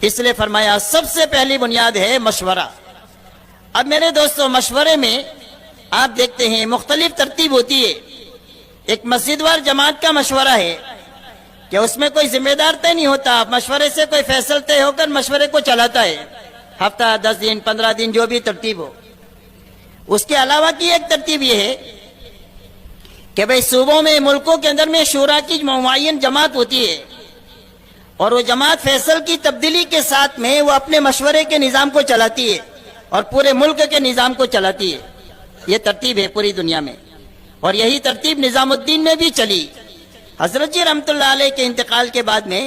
اس لیے فرمایا سب سے پہلی بنیاد ہے مشورہ۔ اب میرے دوستو، مشورے میں آپ دیکھتے ہیں مختلف ترتیب ہوتی ہے۔ ایک مسجد وار جماعت کا مشورہ ہے کہ اس میں کوئی ذمہ دار طے نہیں ہوتا، مشورے سے کوئی فیصلہ طے ہو کر مشورے کو چلاتا ہے، ہفتہ 10 دن 15 دن جو بھی ترتیب ہو۔ اس کے علاوہ کی ایک ترتیب یہ ہے کہ بھئی صوبوں میں، ملکوں کے اندر میں شورا کی معین جماعت ہوتی ہے، اور وہ جماعت فیصل کی تبدیلی کے ساتھ میں وہ اپنے مشورے کے نظام کو چلاتی ہے اور پورے ملک کے نظام کو چلاتی ہے۔ یہ ترتیب ہے پوری دنیا میں، اور یہی ترتیب نظام الدین میں بھی چلی۔ حضرت جی رحمت اللہ علیہ کے انتقال کے بعد میں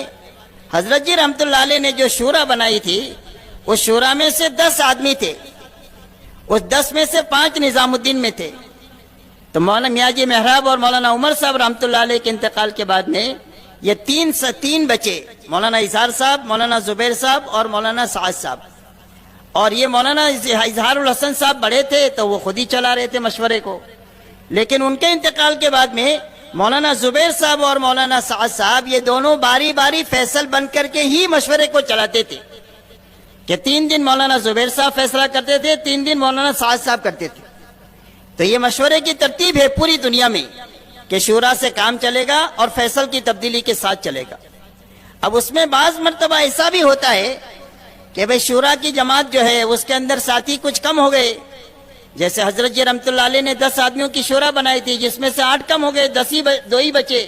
حضرت جی رحمت اللہ علیہ نے جو شورا بنائی تھی، اس شورا میں سے 10 آدمی تھے، اس 10 میں سے 5 نظام الدین میں تھے۔ تو مولانا میاں جی محراب اور مولانا عمر صاحب رحمت اللہ علیہ کے انتقال کے بعد میں یہ تین بچے، مولانا اظہار صاحب، مولانا زبیر صاحب اور مولانا سعد صاحب۔ اور یہ مولانا اظہار الحسن صاحب بڑے تھے تو وہ خود ہی چلا رہے تھے مشورے کو، لیکن ان کے انتقال کے بعد میں مولانا زبیر صاحب اور مولانا سعد صاحب یہ دونوں باری باری فیصل بن کر کے ہی مشورے کو چلاتے تھے، کہ 3 دن مولانا زبیر صاحب فیصلہ کرتے تھے، 3 دن مولانا سعد صاحب کرتے تھے۔ تو یہ مشورے کی ترتیب ہے پوری دنیا میں کہ شورا سے کام چلے گا اور فیصل کی تبدیلی کے ساتھ چلے گا۔ اب اس میں بعض مرتبہ ایسا بھی ہوتا ہے کہ بھئی شورا کی جماعت جو ہے اس کے اندر ساتھی کچھ کم ہو گئے، جیسے حضرت جی رحمت اللہ علیہ نے 10 آدمیوں کی شورا بنائی تھی، جس میں سے 8 کم ہو گئے، 2 ہی بچے۔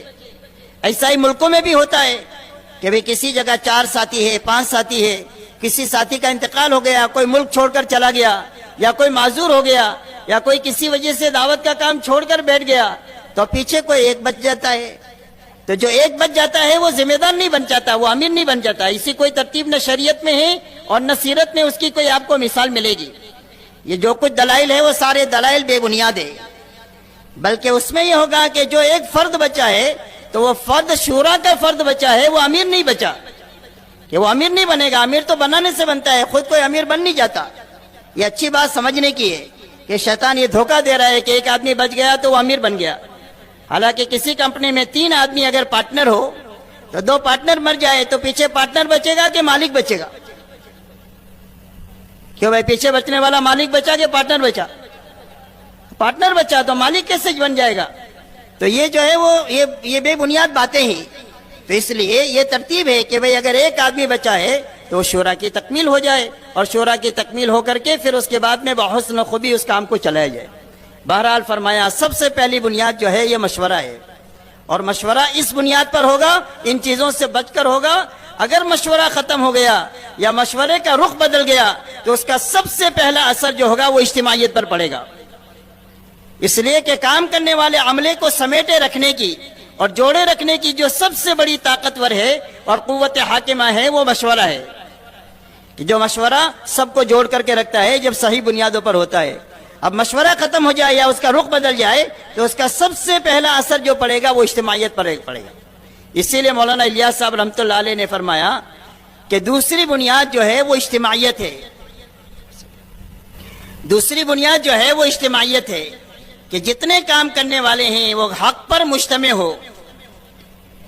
ایسا ہی ملکوں میں بھی ہوتا ہے کہ بھئی کسی جگہ 4 ساتھی ہے، 5 ساتھی ہے، کسی ساتھی کا انتقال ہو گیا، کوئی ملک چھوڑ کر چلا گیا، یا کوئی معذور ہو گیا، یا کوئی کسی وجہ سے دعوت کا کام چھوڑ کر بیٹھ گیا، تو پیچھے کوئی ایک بچ جاتا ہے۔ تو جو ایک بچ جاتا ہے وہ ذمہ دار نہیں بن جاتا، وہ امیر نہیں بن جاتا۔ اسی کوئی ترتیب نہ شریعت میں ہے اور نہ سیرت میں اس کی کوئی آپ کو مثال ملے گی۔ یہ جو کچھ دلائل ہے وہ سارے دلائل بے بنیاد ہے، بلکہ اس میں یہ ہوگا کہ جو ایک فرد بچا ہے تو وہ فرد شورا کا فرد بچا ہے، وہ امیر نہیں بچا، کہ وہ امیر نہیں بنے گا۔ امیر تو بنانے سے بنتا ہے، خود کوئی امیر بن نہیں جاتا۔ یہ اچھی بات سمجھنے کی ہے کہ شیطان یہ دھوکہ دے رہا ہے کہ ایک آدمی بچ گیا تو وہ امیر بن گیا۔ حالانکہ کسی کمپنی میں 3 آدمی اگر پارٹنر ہو تو 2 پارٹنر مر جائے تو پیچھے پارٹنر بچے گا کہ مالک بچے گا؟ کیوں بھائی، پیچھے بچنے والا مالک بچا کہ پارٹنر بچا؟ پارٹنر بچا تو مالک کیسے بن جائے گا؟ تو یہ جو ہے وہ یہ بے بنیاد باتیں ہیں۔ تو اس لیے یہ ترتیب ہے کہ بھئی اگر ایک آدمی بچا ہے تو شورا کی تکمیل ہو جائے، اور شورا کی تکمیل ہو کر کے پھر اس کے بعد میں بحسن و خوبی اس کام کو چلایا جائے۔ بہرحال فرمایا سب سے پہلی بنیاد جو ہے یہ مشورہ ہے، اور مشورہ اس بنیاد پر ہوگا، ان چیزوں سے بچ کر ہوگا۔ اگر مشورہ ختم ہو گیا یا مشورے کا رخ بدل گیا تو اس کا سب سے پہلا اثر جو ہوگا وہ اجتماعیت پر پڑے گا۔ اس لیے کہ کام کرنے والے عملے کو سمیٹے رکھنے کی اور جوڑے رکھنے کی جو سب سے بڑی طاقتور ہے اور قوت حاکمہ ہے وہ مشورہ ہے، کہ جو مشورہ سب کو جوڑ کر کے رکھتا ہے جب صحیح بنیادوں پر ہوتا ہے۔ اب مشورہ ختم ہو جائے یا اس کا رخ بدل جائے تو اس کا سب سے پہلا اثر جو پڑے گا وہ اجتماعیت پر پڑے گا۔ اسی لیے مولانا الیاس صاحب رحمۃ اللہ علیہ نے فرمایا کہ دوسری بنیاد جو ہے وہ اجتماعیت ہے۔ دوسری بنیاد جو ہے وہ اجتماعیت ہے، کہ جتنے کام کرنے والے ہیں وہ حق پر مجتمع ہو۔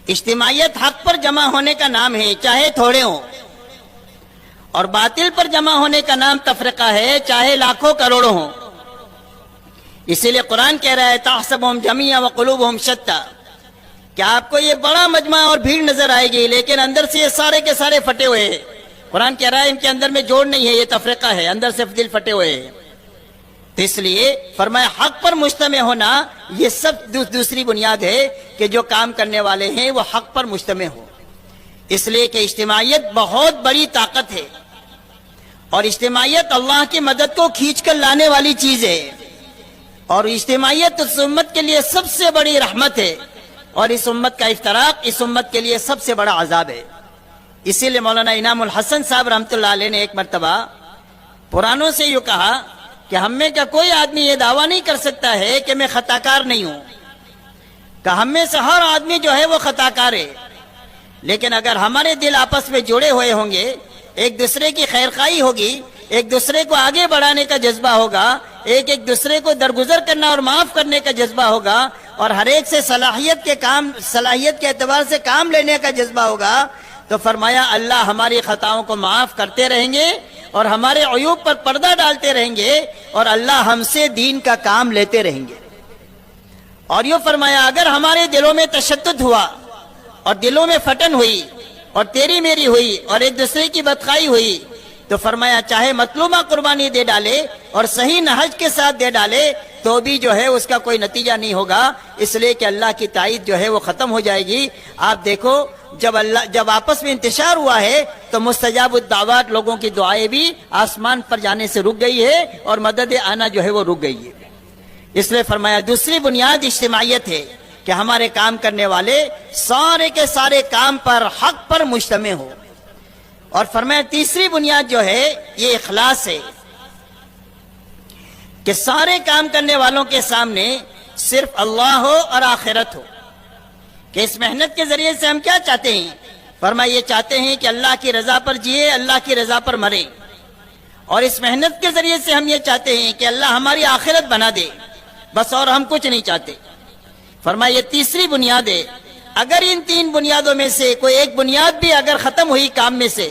اجتماعیت حق پر جمع ہونے کا نام ہے، چاہے تھوڑے ہوں، اور باطل پر جمع ہونے کا نام تفرقہ ہے، چاہے لاکھوں کروڑوں ہوں۔ اسی لیے قرآن کہہ رہا ہے تحسبهم جميعا وقلوبهم شتى، کہ آپ کو یہ بڑا مجمع اور بھیڑ نظر آئے گی لیکن اندر سے یہ سارے کے سارے پھٹے ہوئے ہیں۔ قرآن کہہ رہا ہے ان کے اندر میں جوڑ نہیں ہے، یہ تفرقہ ہے، اندر سے دل پھٹے ہوئے ہیں۔ تو اس لیے فرمایا حق پر مجتمع ہونا یہ سب دوسری بنیاد ہے، کہ جو کام کرنے والے ہیں وہ حق پر مجتمع ہو۔ اس لیے کہ اجتماعیت بہت بڑی طاقت ہے، اور اجتماعیت اللہ کی مدد کو کھینچ کر لانے والی چیز ہے، اور اجتماعیت اس امت کے لیے سب سے بڑی رحمت ہے، اور اس امت کا افتراق اس امت کے لیے سب سے بڑا عذاب ہے۔ اسی لیے مولانا انعام الحسن صاحب رحمۃ اللہ علیہ نے ایک مرتبہ پرانوں سے یہ کہا کہ ہم میں کا کوئی آدمی یہ دعویٰ نہیں کر سکتا ہے کہ میں خطا کار نہیں ہوں، کہ ہم میں سے ہر آدمی جو ہے وہ خطا کار ہے، لیکن اگر ہمارے دل آپس میں جڑے ہوئے ہوں گے، ایک دوسرے کی خیرخواہی ہوگی، ایک دوسرے کو آگے بڑھانے کا جذبہ ہوگا، ایک دوسرے کو درگزر کرنا اور معاف کرنے کا جذبہ ہوگا، اور ہر ایک سے صلاحیت کے اعتبار سے کام لینے کا جذبہ ہوگا، تو فرمایا اللہ ہماری خطاؤں کو معاف کرتے رہیں گے اور ہمارے عیوب پر پردہ ڈالتے رہیں گے اور اللہ ہم سے دین کا کام لیتے رہیں گے۔ اور یہ فرمایا اگر ہمارے دلوں میں تشدد ہوا اور دلوں میں پھٹن ہوئی اور تیری میری ہوئی اور ایک دوسرے کی بدخوائی ہوئی تو فرمایا چاہے مطلوبہ قربانی دے ڈالے اور صحیح نہج کے ساتھ دے ڈالے تو بھی جو ہے اس کا کوئی نتیجہ نہیں ہوگا، اس لیے کہ اللہ کی تائید جو ہے وہ ختم ہو جائے گی۔ آپ دیکھو جب آپس میں انتشار ہوا ہے تو مستجاب الدعوات لوگوں کی دعائیں بھی آسمان پر جانے سے رک گئی ہے اور مدد آنا جو ہے وہ رک گئی ہے۔ اس لیے فرمایا دوسری بنیاد اجتماعیت ہے کہ ہمارے کام کرنے والے سارے کے سارے کام پر حق پر مجتمع ہو، اور فرمایا تیسری بنیاد جو ہے یہ اخلاص ہے کہ سارے کام کرنے والوں کے سامنے صرف اللہ ہو اور آخرت ہو، کہ اس محنت کے ذریعے سے ہم کیا چاہتے ہیں؟ فرمایا یہ چاہتے ہیں کہ اللہ کی رضا پر جیے، اللہ کی رضا پر مریں، اور اس محنت کے ذریعے سے ہم یہ چاہتے ہیں کہ اللہ ہماری آخرت بنا دے، بس اور ہم کچھ نہیں چاہتے۔ فرمایا یہ تیسری بنیاد ہے، اگر ان تین بنیادوں میں سے کوئی ایک بنیاد بھی اگر ختم ہوئی کام میں سے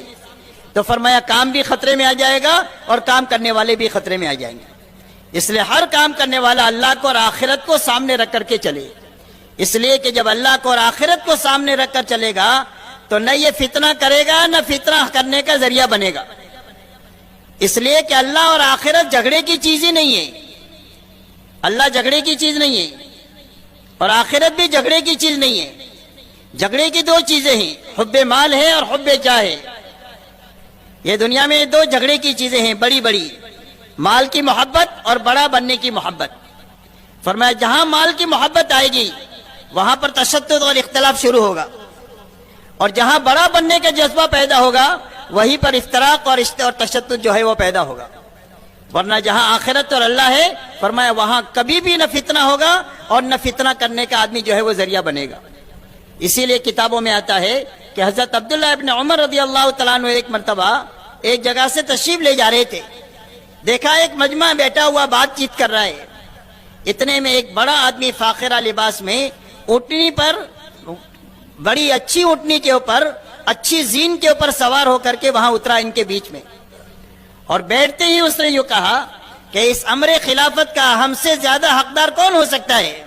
تو فرمایا کام بھی خطرے میں آ جائے گا اور کام کرنے والے بھی خطرے میں آ جائیں گے۔ اس لیے ہر کام کرنے والا اللہ کو اور آخرت کو سامنے رکھ کر کے چلے، اس لیے کہ جب اللہ کو اور آخرت کو سامنے رکھ کر چلے گا تو نہ یہ فتنہ کرے گا نہ فتنہ کرنے کا ذریعہ بنے گا، اس لیے کہ اللہ اور آخرت جھگڑے کی چیز ہی نہیں ہے، اللہ جھگڑے کی چیز نہیں ہے اور آخرت بھی جھگڑے کی چیز نہیں ہے۔ جھگڑے کی دو چیزیں ہیں، حب مال ہے اور حب جاہ ہے۔ یہ دنیا میں دو جھگڑے کی چیزیں ہیں بڑی بڑی، مال کی محبت اور بڑا بننے کی محبت۔ فرمایا جہاں مال کی محبت آئے گی وہاں پر تشدد اور اختلاف شروع ہوگا، اور جہاں بڑا بننے کا جذبہ پیدا ہوگا وہیں پر افتراق اور تشدد جو ہے وہ پیدا ہوگا۔ ورنہ جہاں آخرت اور اللہ ہے فرمایا وہاں کبھی بھی نہ فتنہ ہوگا اور نہ فتنہ کرنے کا آدمی جو ہے وہ ذریعہ بنے گا۔ اسی لیے کتابوں میں آتا ہے کہ حضرت عبداللہ ابن عمر رضی اللہ تعالیٰ عنہ ایک مرتبہ ایک جگہ سے تشریف لے جا رہے تھے، دیکھا ایک مجمع بیٹھا ہوا بات چیت کر رہا ہے، اتنے میں ایک بڑا آدمی فاخرہ لباس میں اونٹنی پر، بڑی اچھی اونٹنی کے اوپر، اچھی زین کے اوپر سوار ہو کر کے وہاں اترا ان کے بیچ میں، اور بیٹھتے ہی اس نے یوں کہا کہ اس امر خلافت کا ہم سے زیادہ حقدار کون ہو سکتا ہے؟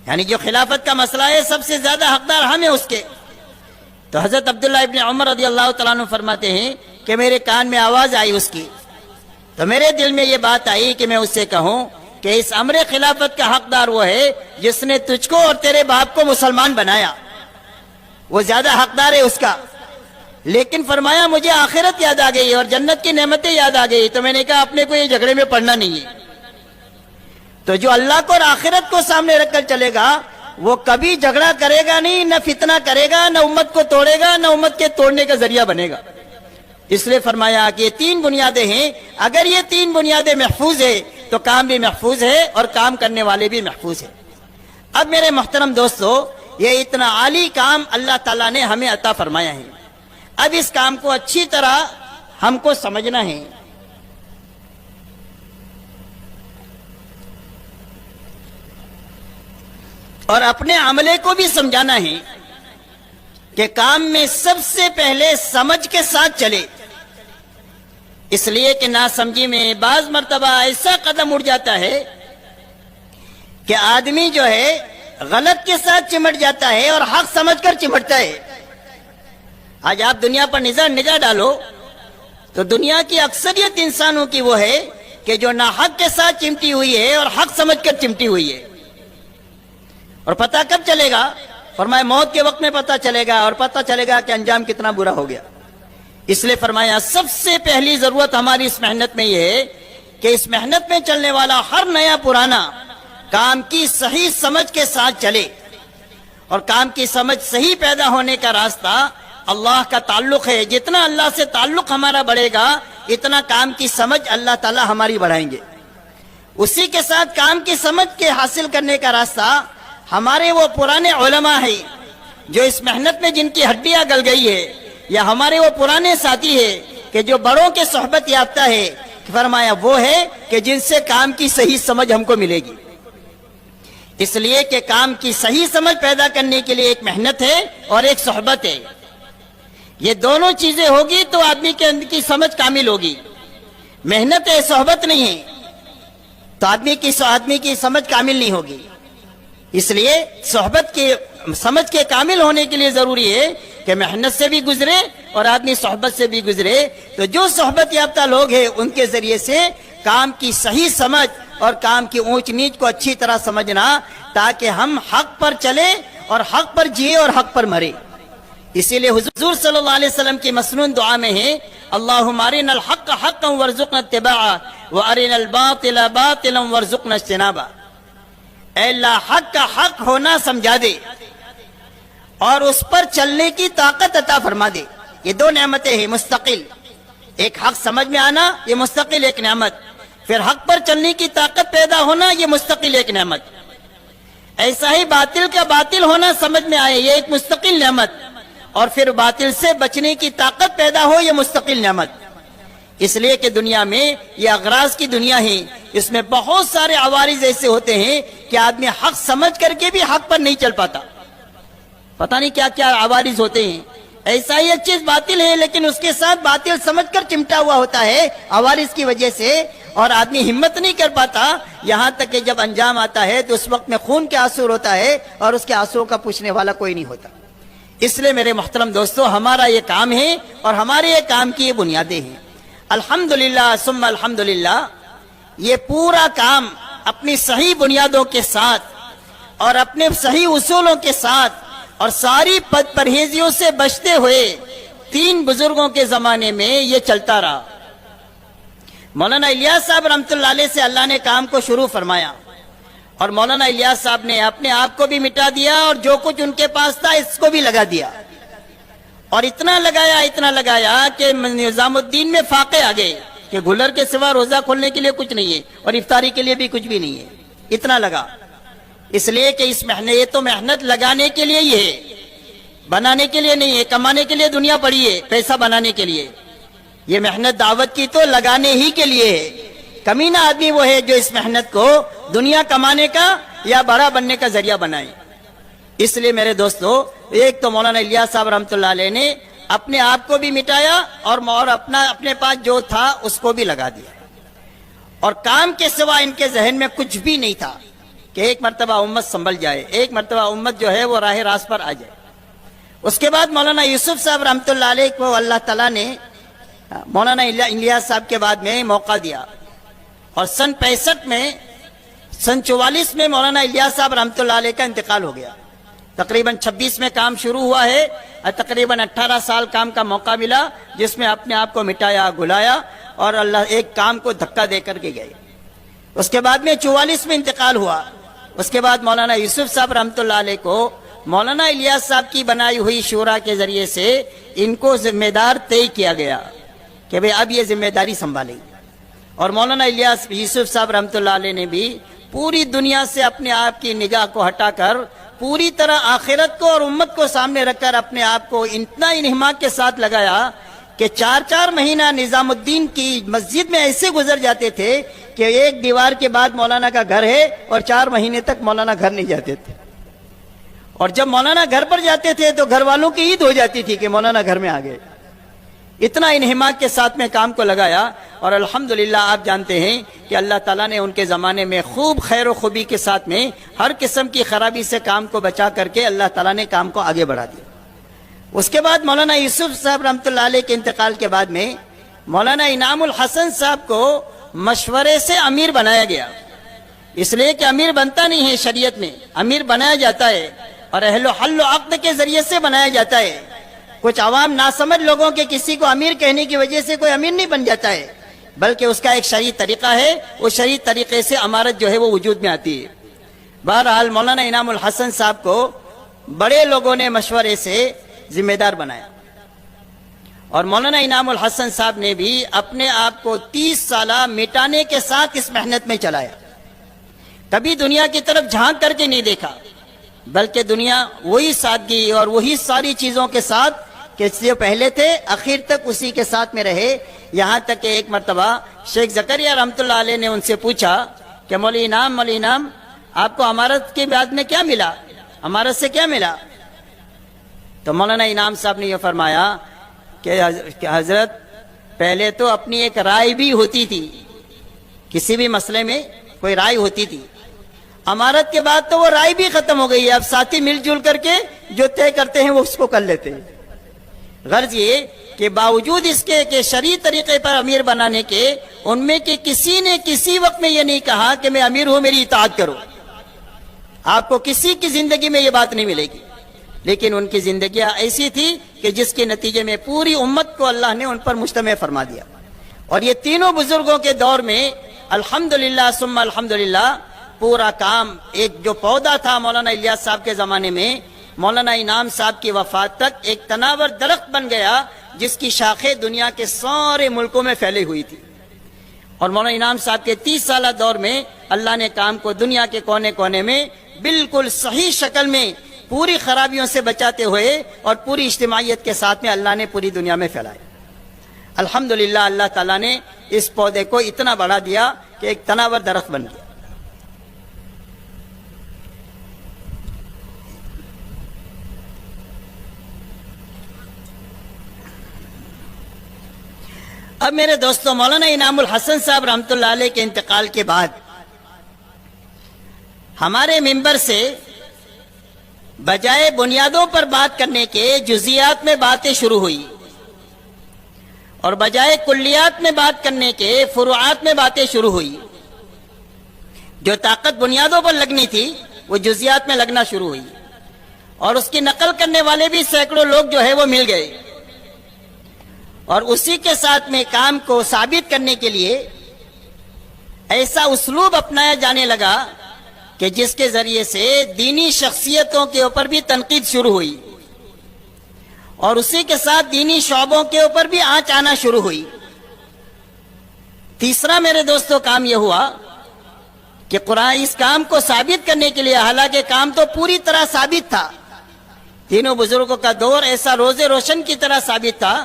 یعنی جو خلافت کا مسئلہ ہے سب سے زیادہ حقدار ہم ہیں اس کے۔ تو حضرت عبداللہ ابن عمر رضی اللہ تعالیٰ عنہ فرماتے ہیں کہ میرے کان میں آواز آئی اس کی، تو میرے دل میں یہ بات آئی کہ میں اس سے کہوں کہ اس امر خلافت کا حقدار وہ ہے جس نے تجھ کو اور تیرے باپ کو مسلمان بنایا، وہ زیادہ حقدار ہے اس کا۔ لیکن فرمایا مجھے آخرت یاد آ گئی اور جنت کی نعمتیں یاد آ گئی، تو میں نے کہا اپنے کو یہ جھگڑے میں پڑنا نہیں ہے۔ تو جو اللہ کو اور آخرت کو سامنے رکھ کر چلے گا وہ کبھی جھگڑا کرے گا نہیں، نہ فتنہ کرے گا، نہ امت کو توڑے گا، نہ امت کے توڑنے کا ذریعہ بنے گا۔ اس لیے فرمایا کہ یہ تین بنیادیں ہیں، اگر یہ تین بنیادیں محفوظ ہے تو کام بھی محفوظ ہے اور کام کرنے والے بھی محفوظ ہیں۔ اب میرے محترم دوستو، یہ اتنا عالی کام اللہ تعالیٰ نے ہمیں عطا فرمایا ہے، اب اس کام کو اچھی طرح ہم کو سمجھنا ہے۔ اور اپنے عملے کو بھی سمجھانا ہے کہ کام میں سب سے پہلے سمجھ کے ساتھ چلے، اس لیے کہ ناسمجھی میں بعض مرتبہ ایسا قدم اٹھ جاتا ہے کہ آدمی جو ہے غلط کے ساتھ چمٹ جاتا ہے اور حق سمجھ کر چمٹتا ہے۔ آج آپ دنیا پر نگاہ ڈالو تو دنیا کی اکثریت انسانوں کی وہ ہے کہ جو ناحق کے ساتھ چمٹی ہوئی ہے اور حق سمجھ کر چمٹی ہوئی ہے۔ اور پتہ کب چلے گا؟ فرمایا موت کے وقت میں پتہ چلے گا، اور پتہ چلے گا کہ انجام کتنا برا ہو گیا۔ اس لیے فرمایا سب سے پہلی ضرورت ہماری اس محنت میں یہ ہے کہ اس محنت میں چلنے والا ہر نیا پرانا کام کی صحیح سمجھ کے ساتھ چلے، اور کام کی سمجھ صحیح پیدا ہونے کا راستہ اللہ کا تعلق ہے۔ جتنا اللہ سے تعلق ہمارا بڑھے گا اتنا کام کی سمجھ اللہ تعالی ہماری بڑھائیں گے۔ اسی کے ساتھ کام کی سمجھ کے حاصل کرنے کا راستہ ہمارے وہ پرانے علماء ہیں جو اس محنت میں جن کی ہڈیاں گل گئی ہے، یا ہمارے وہ پرانے ساتھی ہیں کہ جو بڑوں کے صحبت یافتہ ہے، فرمایا وہ ہے کہ جن سے کام کی صحیح سمجھ ہم کو ملے گی۔ اس لیے کہ کام کی صحیح سمجھ پیدا کرنے کے لیے ایک محنت ہے اور ایک صحبت ہے۔ یہ دونوں چیزیں ہوگی تو آدمی کے اندر کی سمجھ کامل ہوگی. محنت ہے، صحبت نہیں ہے تو آدمی کی سمجھ کامل نہیں ہوگی. اس لیے صحبت کے سمجھ کے کامل ہونے کے لیے ضروری ہے کہ محنت سے بھی گزرے اور آدمی صحبت سے بھی گزرے. تو جو صحبت یافتہ لوگ ہیں ان کے ذریعے سے کام کی صحیح سمجھ اور کام کی اونچ نیچ کو اچھی طرح سمجھنا، تاکہ ہم حق پر چلے اور حق پر جیے اور حق پر مرے. اسی لیے حضور صلی اللہ علیہ وسلم کی مسنون دعا میں ہے اللہم ارنا الحق حقا وارزقنا اتباعہ وارنا الباطل باطلا وارزقنا اجتنابہ. اے اللہ حق کا حق ہونا سمجھا دے اور اس پر چلنے کی طاقت عطا فرما دے. یہ دو نعمتیں ہیں مستقل. ایک حق سمجھ میں آنا، یہ مستقل ایک نعمت. پھر حق پر چلنے کی طاقت پیدا ہونا، یہ مستقل ایک نعمت. ایسا ہی باطل کا باطل ہونا سمجھ میں آئے، یہ ایک مستقل نعمت. اور پھر باطل سے بچنے کی طاقت پیدا ہو، یہ مستقل نعمت. اس لیے کہ دنیا میں یہ اغراض کی دنیا ہے، اس میں بہت سارے عوارض ایسے ہوتے ہیں کہ آدمی حق سمجھ کر کے بھی حق پر نہیں چل پاتا. پتہ نہیں کیا کیا عوارض ہوتے ہیں. ایسا ہی ایک چیز باطل ہے لیکن اس کے ساتھ باطل سمجھ کر چمٹا ہوا ہوتا ہے عوارض کی وجہ سے، اور آدمی ہمت نہیں کر پاتا. یہاں تک کہ جب انجام آتا ہے تو اس وقت میں خون کے آنسو ہوتا ہے اور اس کے آنسو کا پوچھنے والا کوئی نہیں ہوتا. اس لیے میرے محترم دوستو، ہمارا یہ کام ہے اور ہمارے یہ کام کی یہ بنیادیں ہیں. الحمدللہ ثم الحمدللہ. یہ پورا کام اپنی صحیح بنیادوں کے ساتھ اور اپنے صحیح اصولوں کے ساتھ اور ساری پرہیزیوں سے بچتے ہوئے 3 بزرگوں کے زمانے میں یہ چلتا رہا. مولانا الیاس صاحب رحمۃ اللہ علیہ سے اللہ نے کام کو شروع فرمایا، اور مولانا الیاس صاحب نے اپنے آپ کو بھی مٹا دیا اور جو کچھ ان کے پاس تھا اس کو بھی لگا دیا. اور اتنا لگایا کہ نظام الدین میں فاقے آ گئے کہ گلر کے سوا روزہ کھولنے کے لیے کچھ نہیں ہے اور افطاری کے لیے بھی کچھ بھی نہیں ہے. اتنا لگا. اس لیے کہ اس محنت، یہ تو محنت لگانے کے لیے ہی ہے، بنانے کے لیے نہیں ہے. کمانے کے لیے دنیا پڑی ہے، پیسہ بنانے کے لیے. یہ محنت دعوت کی تو لگانے ہی کے لیے ہے. کمینہ آدمی وہ ہے جو اس محنت کو دنیا کمانے کا یا بڑا بننے کا ذریعہ بنائے. اس لیے میرے دوستو، ایک تو مولانا الیاس صاحب رحمۃ اللہ علیہ نے اپنے آپ کو بھی مٹایا اور اپنے پاس جو تھا اس کو بھی لگا دیا. اور کام کے سوا ان کے ذہن میں کچھ بھی نہیں تھا کہ ایک مرتبہ امت سنبھل جائے، ایک مرتبہ امت جو ہے وہ راہ راست پر آ جائے. اس کے بعد مولانا یوسف صاحب رحمۃ اللہ علیہ کو اللہ تعالیٰ نے مولانا الیاس صاحب کے بعد میں موقع دیا، اور سن 44 میں مولانا الیاس صاحب رحمۃ اللہ علیہ کا انتقال ہو گیا. تقریباً 26 میں کام شروع ہوا ہے اور تقریباً 18 سال کام کا موقع ملا، جس میں اپنے آپ کو مٹایا، گلایا اور اللہ ایک کام کو دھکا دے کر کے گئے. اس کے بعد میں 44 میں انتقال ہوا. اس کے بعد مولانا یوسف صاحب رحمۃ اللہ علیہ کو مولانا الیاس صاحب کی بنائی ہوئی شورا کے ذریعے سے ان کو ذمہ دار طے کیا گیا کہ بھئی اب یہ ذمہ داری سنبھالیں. اور مولانا الیاس یوسف صاحب رحمۃ اللہ علیہ نے بھی پوری دنیا سے اپنے آپ کی نگاہ کو ہٹا کر پوری طرح آخرت کو اور امت کو سامنے رکھ کر اپنے آپ کو اتنا انہماک کے ساتھ لگایا کہ 4 مہینہ نظام الدین کی مسجد میں ایسے گزر جاتے تھے کہ ایک دیوار کے بعد مولانا کا گھر ہے اور 4 مہینے تک مولانا گھر نہیں جاتے تھے. اور جب مولانا گھر پر جاتے تھے تو گھر والوں کی عید ہو جاتی تھی کہ مولانا گھر میں آ گئے. اتنا انہماک کے ساتھ میں کام کو لگایا. اور الحمدللہ آپ جانتے ہیں کہ اللہ تعالیٰ نے ان کے زمانے میں خوب خیر و خوبی کے ساتھ میں ہر قسم کی خرابی سے کام کو بچا کر کے اللہ تعالیٰ نے کام کو آگے بڑھا دیا. اس کے بعد مولانا یوسف صاحب رحمۃ اللہ علیہ کے انتقال کے بعد میں مولانا انعام الحسن صاحب کو مشورے سے امیر بنایا گیا. اس لیے کہ امیر بنتا نہیں ہے شریعت میں، امیر بنایا جاتا ہے اور اہل و حل و عقد کے ذریعے سے بنایا جاتا ہے. کچھ عوام ناسمجھ لوگوں کے کسی کو امیر کہنے کی وجہ سے کوئی امیر نہیں بن جاتا ہے، بلکہ اس کا ایک شرعی طریقہ ہے. اس شرعی طریقے سے امارت جو ہے وہ وجود میں آتی ہے. بہرحال مولانا انعام الحسن صاحب کو بڑے لوگوں نے مشورے سے ذمہ دار بنایا، اور مولانا انعام الحسن صاحب نے بھی اپنے آپ کو 30 سالہ مٹانے کے ساتھ اس محنت میں چلایا. کبھی دنیا کی طرف جھانک کر کے نہیں دیکھا، بلکہ دنیا وہی سادگی اور وہی ساری چیزوں کے ساتھ کہ جو پہلے تھے آخر تک اسی کے ساتھ میں رہے. یہاں تک کہ ایک مرتبہ شیخ زکریا رحمۃ اللہ علیہ نے ان سے پوچھا کہ مولی انعام آپ کو امارت کے بعد میں کیا ملا، امارت سے کیا ملا؟ تو مولانا انعام صاحب نے یہ فرمایا کہ حضرت پہلے تو اپنی ایک رائے بھی ہوتی تھی، کسی بھی مسئلے میں کوئی رائے ہوتی تھی، امارت کے بعد تو وہ رائے بھی ختم ہو گئی ہے، اب ساتھی مل جل کر کے جو طے کرتے ہیں وہ اس کو کر لیتے ہیں۔ غرض یہ کہ باوجود اس کے کہ شرعی طریقے پر امیر بنانے کے، ان میں کہ کسی نے کسی وقت میں یہ نہیں کہا کہ میں امیر ہوں میری اطاعت کرو، آپ کو کسی کی زندگی میں یہ بات نہیں ملے گی، لیکن ان کی زندگیاں ایسی تھی کہ جس کے نتیجے میں پوری امت کو اللہ نے ان پر مجتمع فرما دیا۔ اور یہ تینوں بزرگوں کے دور میں الحمدللہ ثم الحمدللہ پورا کام، ایک جو پودا تھا مولانا الیاس صاحب کے زمانے میں، مولانا انعام صاحب کی وفات تک ایک تناور درخت بن گیا جس کی شاخیں دنیا کے سارے ملکوں میں پھیلی ہوئی تھی۔ اور مولانا انعام صاحب کے 30 سالہ دور میں اللہ نے کام کو دنیا کے کونے کونے میں بالکل صحیح شکل میں پوری خرابیوں سے بچاتے ہوئے اور پوری اجتماعیت کے ساتھ میں اللہ نے پوری دنیا میں پھیلایا۔ الحمدللہ اللہ تعالیٰ نے اس پودے کو اتنا بڑھا دیا کہ ایک تناور درخت بن گیا۔ اب میرے دوستوں، مولانا انعام الحسن صاحب رحمۃ اللہ علیہ کے انتقال کے بعد ہمارے ممبر سے بجائے بنیادوں پر بات کرنے کے جزیات میں باتیں شروع ہوئی، اور بجائے کلیات میں بات کرنے کے فروعات میں باتیں شروع ہوئی۔ جو طاقت بنیادوں پر لگنی تھی وہ جزیات میں لگنا شروع ہوئی، اور اس کی نقل کرنے والے بھی سینکڑوں لوگ جو ہے وہ مل گئے، اور اسی کے ساتھ میں کام کو ثابت کرنے کے لیے ایسا اسلوب اپنایا جانے لگا کہ جس کے ذریعے سے دینی شخصیتوں کے اوپر بھی تنقید شروع ہوئی، اور اسی کے ساتھ دینی شعبوں کے اوپر بھی آنچ آنا شروع ہوئی۔ تیسرا میرے دوستوں کام یہ ہوا کہ قرآن اس کام کو ثابت کرنے کے لیے، حالانکہ کام تو پوری طرح ثابت تھا، تینوں بزرگوں کا دور ایسا روز روشن کی طرح ثابت تھا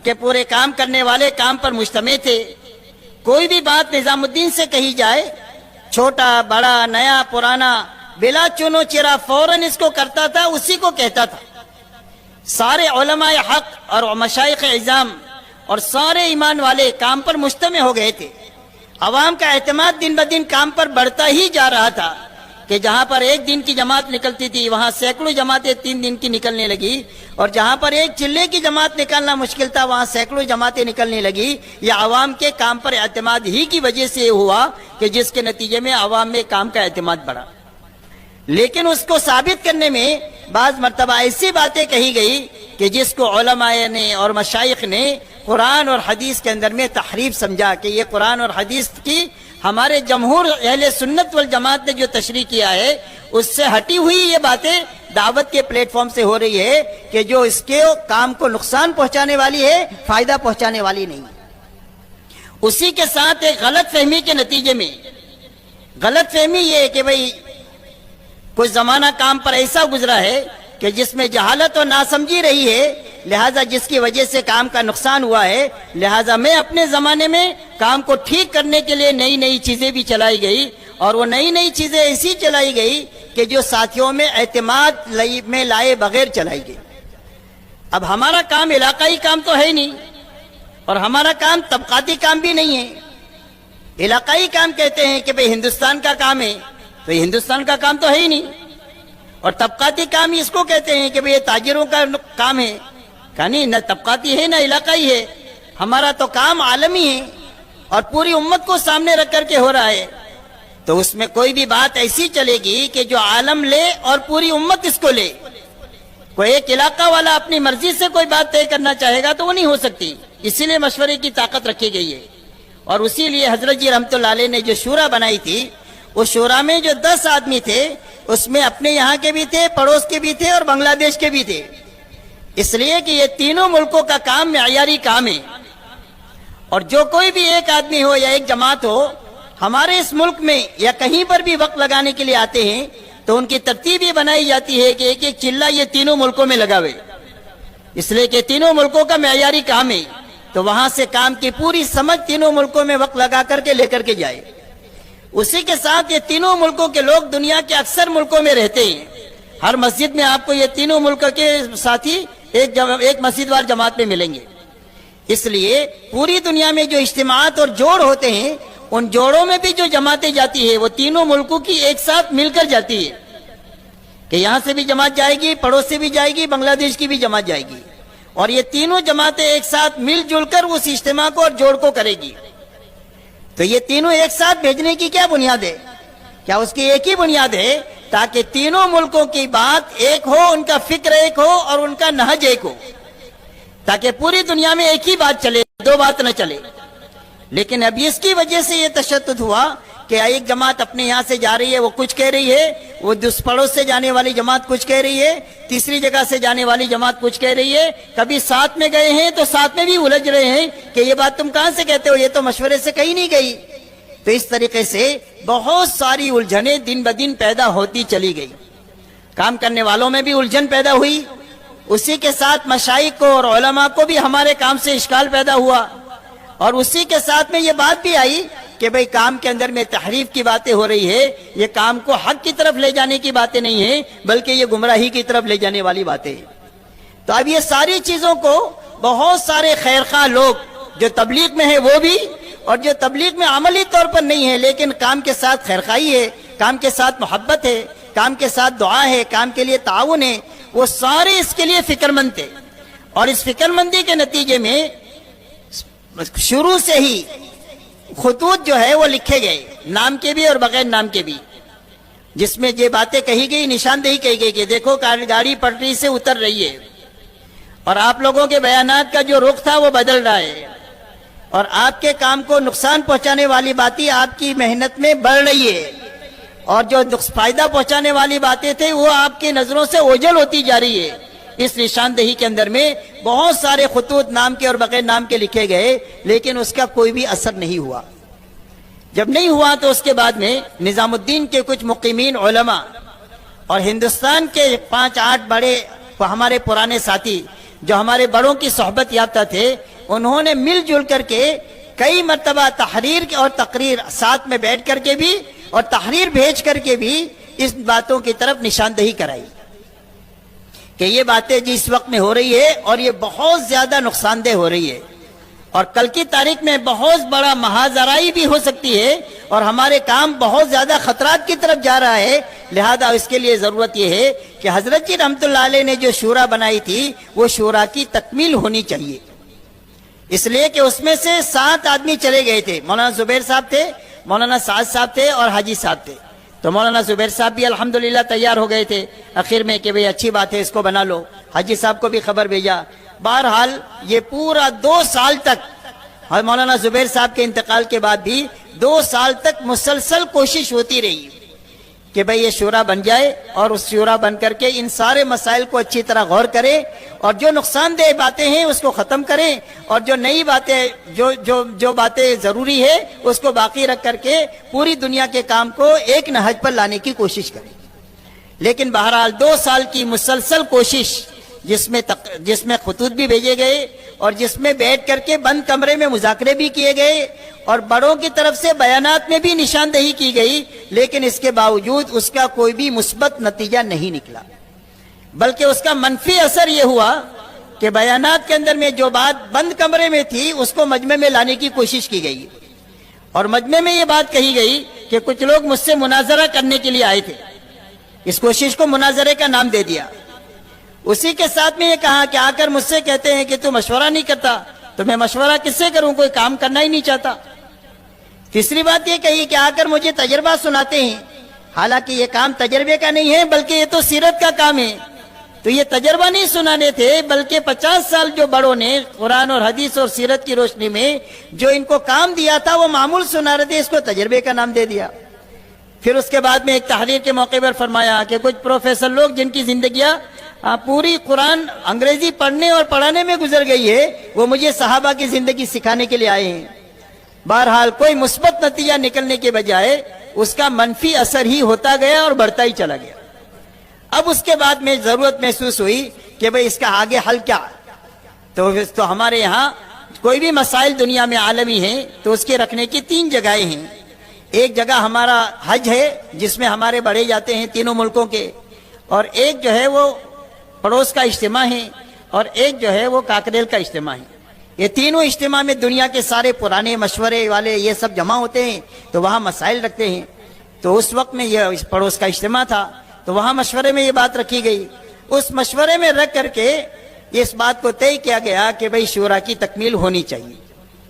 کہ پورے کام کرنے والے کام پر مجتمع تھے۔ کوئی بھی بات نظام الدین سے کہی جائے، چھوٹا بڑا نیا پرانا بلا چنو چرا فوراً اس کو کرتا تھا، اسی کو کہتا تھا۔ سارے علماء حق اور مشائخ اعظام اور سارے ایمان والے کام پر مجتمع ہو گئے تھے۔ عوام کا اعتماد دن بدن کام پر بڑھتا ہی جا رہا تھا کہ جہاں پر ایک دن کی جماعت نکلتی تھی وہاں سینکڑوں جماعتیں 3 دن کی نکلنے لگی، اور جہاں پر ایک چلے کی جماعت نکالنا مشکل تھا وہاں سینکڑوں جماعتیں نکلنے لگی۔ یہ عوام کے کام پر اعتماد ہی کی وجہ سے ہوا کہ جس کے نتیجے میں عوام میں کام کا اعتماد بڑھا۔ لیکن اس کو ثابت کرنے میں بعض مرتبہ ایسی باتیں کہی گئی کہ جس کو علماء نے اور مشائخ نے قرآن اور حدیث کے اندر میں تحریف سمجھا کہ یہ قرآن اور حدیث کی ہمارے جمہور اہل سنت والجماعت نے جو تشریح کیا ہے اس سے ہٹی ہوئی یہ باتیں دعوت کے پلیٹ فارم سے ہو رہی ہے کہ جو اس کے کام کو نقصان پہنچانے والی ہے، فائدہ پہنچانے والی نہیں۔ اسی کے ساتھ ایک غلط فہمی کے نتیجے میں، غلط فہمی یہ ہے کہ بھئی کچھ زمانہ کام پر ایسا گزرا ہے کہ جس میں جہالت اور ناسمجھی رہی ہے، لہذا جس کی وجہ سے کام کا نقصان ہوا ہے، لہذا میں اپنے زمانے میں کام کو ٹھیک کرنے کے لیے نئی نئی چیزیں بھی چلائی گئی، اور وہ نئی نئی چیزیں ایسی چلائی گئی کہ جو ساتھیوں میں اعتماد میں لائے بغیر چلائی گئی۔ اب ہمارا کام علاقائی کام تو ہے نہیں، اور ہمارا کام طبقاتی کام بھی نہیں ہے۔ علاقائی کام کہتے ہیں کہ بھئی ہندوستان کا کام ہے، تو یہ ہندوستان کا کام تو ہے ہی نہیں، اور طبقاتی کام اس کو کہتے ہیں کہ بھئی یہ تاجروں کا کام ہے، کہ نہیں، نہ طبقاتی ہے نہ علاقائی ہے، ہمارا تو کام عالمی ہے اور پوری امت کو سامنے رکھ کر کے ہو رہا ہے۔ تو اس میں کوئی بھی بات ایسی چلے گی کہ جو عالم لے اور پوری امت اس کو لے۔ کوئی ایک علاقہ والا اپنی مرضی سے کوئی بات طے کرنا چاہے گا تو وہ نہیں ہو سکتی، اسی لیے مشورے کی طاقت رکھی گئی ہے۔ اور اسی لیے حضرت جی رحمۃ اللہ علیہ نے جو شورا بنائی تھی، اس شورا میں جو 10 آدمی تھے اس میں اپنے یہاں کے بھی تھے، پڑوس کے بھی تھے اور بنگلہ دیش کے بھی تھے، اس لیے کہ یہ تینوں ملکوں کا کام معیاری کام ہے۔ اور جو کوئی بھی ایک آدمی ہو یا ایک جماعت ہو ہمارے اس ملک میں یا کہیں پر بھی وقت لگانے کے لیے آتے ہیں تو ان کی ترتیب یہ بنائی جاتی ہے کہ ایک ایک چلہ یہ تینوں ملکوں میں لگاوے، اس لیے کہ تینوں ملکوں کا معیاری کام ہے، تو وہاں سے کام کی پوری سمجھ تینوں ملکوں میں وقت لگا کر کے لے کر کے جائے۔ اسی کے ساتھ یہ تینوں ملکوں کے لوگ دنیا کے اکثر ملکوں میں رہتے ہیں، ہر مسجد میں آپ کو یہ تینوں ملک کے ساتھی ایک مسجد وار جماعت میں ملیں گے۔ اس لیے پوری دنیا میں جو اجتماعات اور جوڑ ہوتے ہیں ان جوڑوں میں بھی جو جماعتیں جاتی ہے وہ تینوں ملکوں کی ایک ساتھ مل کر جاتی ہے کہ یہاں سے بھی جماعت جائے گی، پڑوس سے بھی جائے گی، بنگلہ دیش کی بھی جماعت جائے گی، اور یہ تینوں جماعتیں ایک ساتھ مل جل کر اس اجتماع کو اور جوڑ کو کرے گی۔ تو یہ تینوں ایک ساتھ بھیجنے کی کیا بنیاد ہے؟ کیا اس کی ایک ہی بنیاد ہے تاکہ تینوں ملکوں کی بات ایک ہو، ان کا فکر ایک ہو اور ان کا نہج ایک ہو، تاکہ پوری دنیا میں ایک ہی بات چلے، دو بات نہ چلے۔ لیکن اب اس کی وجہ سے یہ تشدد ہوا کہ ایک جماعت اپنے یہاں سے جا رہی ہے، وہ کچھ کہہ رہی ہے، وہ پڑوس سے جانے والی جماعت کچھ کہہ رہی ہے، تیسری جگہ سے جانے والی جماعت کچھ کہہ رہی ہے، کبھی ساتھ میں گئے ہیں تو ساتھ میں بھی الجھ رہے ہیں کہ یہ بات تم کہاں سے کہتے ہو، یہ تو مشورے سے کہیں نہیں گئی۔ تو اس طریقے سے بہت ساری الجھنیں دن بدن پیدا ہوتی چلی گئی، کام کرنے والوں میں بھی الجھن پیدا ہوئی، اسی کے ساتھ مشائخ کو اور علماء کو بھی ہمارے کام سے اشکال پیدا ہوا، اور اسی کے ساتھ میں یہ بات بھی آئی کہ بھئی کام کے اندر میں تحریف کی باتیں ہو رہی ہے، یہ کام کو حق کی طرف لے جانے کی باتیں نہیں ہیں بلکہ یہ گمراہی کی طرف لے جانے والی باتیں ہیں۔ تو اب یہ ساری چیزوں کو بہت سارے خیرخواہ لوگ جو تبلیغ میں ہیں وہ بھی، اور جو تبلیغ میں عملی طور پر نہیں ہے لیکن کام کے ساتھ خیرخواہی ہے، کام کے ساتھ محبت ہے، کام کے ساتھ دعا ہے، کام کے لیے تعاون ہے، وہ سارے اس کے لیے فکر مند تھے۔ اور اس فکر مندی کے نتیجے میں شروع سے ہی خطوط جو ہے وہ لکھے گئے، نام کے بھی اور بغیر نام کے بھی، جس میں یہ باتیں کہی گئی، نشاندہی کہی گئی کہ دیکھو گاڑی پٹری سے اتر رہی ہے اور آپ لوگوں کے بیانات کا جو رخ تھا وہ بدل رہا ہے، اور آپ کے کام کو نقصان پہنچانے والی باتیں آپ کی محنت میں بڑھ رہی ہے، اور جو فائدہ پہنچانے والی باتیں تھے وہ آپ کی نظروں سے اوجھل ہوتی جا رہی ہے۔ اس نشاندہی کے اندر میں بہت سارے خطوط نام کے اور بغیر نام کے لکھے گئے، لیکن اس کا کوئی بھی اثر نہیں ہوا۔ جب نہیں ہوا تو اس کے بعد میں نظام الدین کے کچھ مقیمین علماء اور ہندوستان کے 5-8 بڑے ہمارے پرانے ساتھی جو ہمارے بڑوں کی صحبت یافتہ تھے، انہوں نے مل جل کر کے کئی مرتبہ تحریر اور تقریر ساتھ میں بیٹھ کر کے بھی اور تحریر بھیج کر کے بھی اس باتوں کی طرف نشاندہی کرائی کہ یہ باتیں جس وقت میں ہو رہی ہے اور یہ بہت زیادہ نقصان دہ ہو رہی ہے، اور کل کی تاریخ میں بہت بڑا محاذرائی بھی ہو سکتی ہے، اور ہمارے کام بہت زیادہ خطرات کی طرف جا رہا ہے۔ لہذا اس کے لیے ضرورت یہ ہے کہ حضرت جی رحمت اللہ علیہ نے جو شورا بنائی تھی وہ شورا کی تکمیل ہونی چاہیے، اس لیے کہ اس میں سے 7 آدمی چلے گئے تھے، مولانا زبیر صاحب تھے، مولانا سعد صاحب تھے اور حاجی صاحب تھے۔ تو مولانا زبیر صاحب بھی الحمدللہ تیار ہو گئے تھے آخر میں کہ بھئی اچھی بات ہے اس کو بنا لو، حاجی صاحب کو بھی خبر بھیجا۔ بہرحال یہ پورا 2 سال تک، اور مولانا زبیر صاحب کے انتقال کے بعد بھی 2 سال تک مسلسل کوشش ہوتی رہی کہ بھئی یہ شورا بن جائے، اور اس شورا بن کر کے ان سارے مسائل کو اچھی طرح غور کرے، اور جو نقصان دہ باتیں ہیں اس کو ختم کریں، اور جو نئی باتیں جو باتیں ضروری ہے اس کو باقی رکھ کر کے پوری دنیا کے کام کو ایک نہج پر لانے کی کوشش کریں۔ لیکن بہرحال 2 سال کی مسلسل کوشش جس میں خطوط بھی بھیجے گئے اور جس میں بیٹھ کر کے بند کمرے میں مذاکرے بھی کیے گئے اور بڑوں کی طرف سے بیانات میں بھی نشاندہی کی گئی، لیکن اس کے باوجود اس کا کوئی بھی مثبت نتیجہ نہیں نکلا، بلکہ اس کا منفی اثر یہ ہوا کہ بیانات کے اندر میں جو بات بند کمرے میں تھی اس کو مجمع میں لانے کی کوشش کی گئی، اور مجمع میں یہ بات کہی گئی کہ کچھ لوگ مجھ سے مناظرہ کرنے کے لیے آئے تھے، اس کوشش کو مناظرے کا نام دے دیا۔ اسی کے ساتھ میں یہ کہا کہ آ کر مجھ سے کہتے ہیں کہ تو مشورہ نہیں کرتا، تو میں مشورہ کس سے کروں، کوئی کام کرنا ہی نہیں چاہتا۔ تیسری بات یہ کہی کہ آ کر مجھے تجربہ سناتے ہیں، حالانکہ یہ کام تجربے کا نہیں ہے بلکہ یہ تو سیرت کا کام ہے، تو یہ تجربہ نہیں سنانے تھے بلکہ 50 سال جو بڑوں نے قرآن اور حدیث اور سیرت کی روشنی میں جو ان کو کام دیا تھا وہ معمول سنا رہے تھے، اس کو تجربے کا نام دے دیا۔ پھر اس کے بعد میں ایک تحریر کے موقع پر فرمایا کہ کچھ پروفیسر لوگ جن کی زندگیاں پوری قرآن انگریزی پڑھنے اور پڑھانے میں گزر گئی ہے، وہ مجھے صحابہ کی زندگی سکھانے کے لیے آئے ہیں۔ بہرحال کوئی مثبت نتیجہ نکلنے کے بجائے اس کا منفی اثر ہی ہوتا گیا اور بڑھتا ہی چلا گیا۔ اب اس کے بعد میں ضرورت محسوس ہوئی کہ بھئی اس کا آگے حل کیا، تو ہمارے یہاں کوئی بھی مسائل دنیا میں عالمی ہیں تو اس کے رکھنے کی 3 جگہیں ہیں۔ ایک جگہ ہمارا حج ہے جس میں ہمارے بڑھے جاتے ہیں تینوں ملکوں کے، اور ایک جو ہے وہ پڑوس کا اجتماع ہے، اور ایک جو ہے وہ کاکریل کا اجتماع ہے۔ یہ تینوں اجتماع میں دنیا کے سارے پرانے مشورے والے یہ سب جمع ہوتے ہیں تو وہاں مسائل رکھتے ہیں. تو اس وقت میں یہ اس پڑوس کا اجتماع تھا تو وہاں مشورے میں یہ بات رکھی گئی. اس مشورے میں رکھ کر کے اس بات کو طے کیا گیا کہ بھئی شورا کی تکمیل ہونی چاہیے.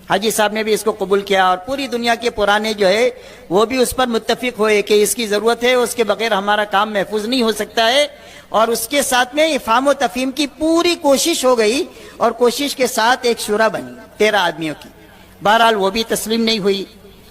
حاجی صاحب نے بھی اس کو قبول کیا اور پوری دنیا کے پرانے جو ہے وہ بھی اس پر متفق ہوئے کہ اس کی ضرورت ہے, اس کے بغیر ہمارا کام محفوظ نہیں ہو سکتا ہے. اور اس کے ساتھ میں افہام و تفہیم کی پوری کوشش ہو گئی اور کوشش کے ساتھ ایک شورا بنی 13 آدمیوں کی. بہرحال وہ بھی تسلیم نہیں ہوئی.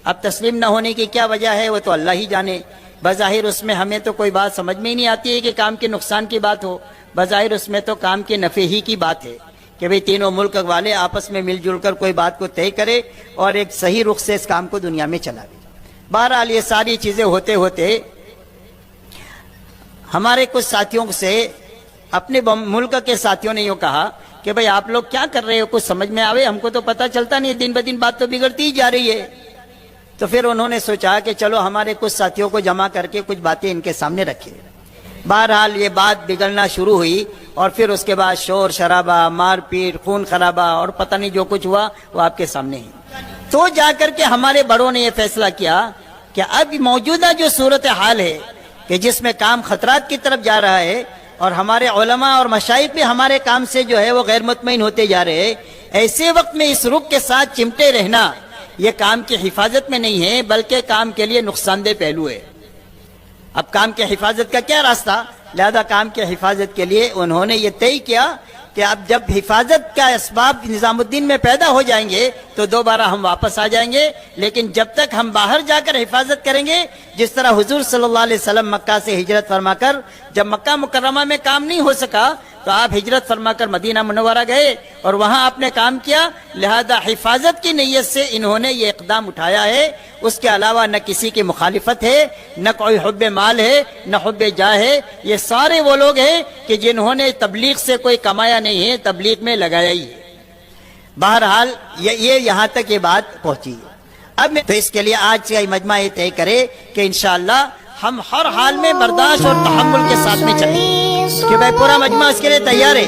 اب تسلیم نہ ہونے کی کیا وجہ ہے وہ تو اللہ ہی جانے. بظاہر اس میں ہمیں تو کوئی بات سمجھ میں ہی نہیں آتی ہے کہ کام کے نقصان کی بات ہو. بظاہر اس میں تو کام کے نفع ہی کی بات ہے کہ بھئی تینوں ملک والے آپس میں مل جل کر کوئی بات کو طے کرے اور ایک صحیح رخ سے اس کام کو دنیا میں چلا دے. بہرحال یہ ساری چیزیں ہوتے ہوتے ہمارے کچھ ساتھیوں سے اپنے ملک کے ساتھیوں نے یوں کہا کہ بھئی آپ لوگ کیا کر رہے ہو, کچھ سمجھ میں آوے, ہم کو تو پتہ چلتا نہیں, دن بدن بات تو بگڑتی ہی جا رہی ہے. تو پھر انہوں نے سوچا کہ چلو ہمارے کچھ ساتھیوں کو جمع کر کے کچھ باتیں ان کے سامنے رکھے. بہرحال یہ بات بگڑنا شروع ہوئی اور پھر اس کے بعد شور شرابہ, مار پیٹ, خون خرابہ اور پتہ نہیں جو کچھ ہوا وہ آپ کے سامنے ہی. تو جا کر کے ہمارے بڑوں نے یہ فیصلہ کیا کہ اب موجودہ جو صورتحال ہے کہ جس میں کام خطرات کی طرف جا رہا ہے اور ہمارے علماء اور مشائخ بھی ہمارے کام سے جو ہے وہ غیر مطمئن ہوتے جا رہے ہیں, ایسے وقت میں اس رخ کے ساتھ چمٹے رہنا یہ کام کی حفاظت میں نہیں ہے بلکہ کام کے لیے نقصان دہ پہلو ہے. اب کام کی حفاظت کا کیا راستہ؟ لہذا کام کی حفاظت کے لیے انہوں نے یہ طے کیا کہ اب جب حفاظت کا اسباب نظام الدین میں پیدا ہو جائیں گے تو دوبارہ ہم واپس آ جائیں گے, لیکن جب تک ہم باہر جا کر حفاظت کریں گے, جس طرح حضور صلی اللہ علیہ وسلم مکہ سے ہجرت فرما کر جب مکہ مکرمہ میں کام نہیں ہو سکا تو آپ ہجرت فرما کر مدینہ منورہ گئے اور وہاں آپ نے کام کیا. لہذا حفاظت کی نیت سے انہوں نے یہ اقدام اٹھایا ہے. اس کے علاوہ نہ کسی کی مخالفت ہے, نہ کوئی حب مال ہے, نہ حب جاہ ہے. یہ سارے وہ لوگ ہیں کہ جنہوں نے تبلیغ سے کوئی کمایا نہیں ہے, تبلیغ میں لگایا ہی ہے. بہرحال یہ یہاں تک یہ بات پہنچی. اب تو اس کے لیے آج کا مجمع یہ طے کرے کہ انشاءاللہ ہم ہر حال میں برداشت اور تحمل کے ساتھ میں چلیں کہ بھائی پورا مجمع اس کے لیے تیار ہے.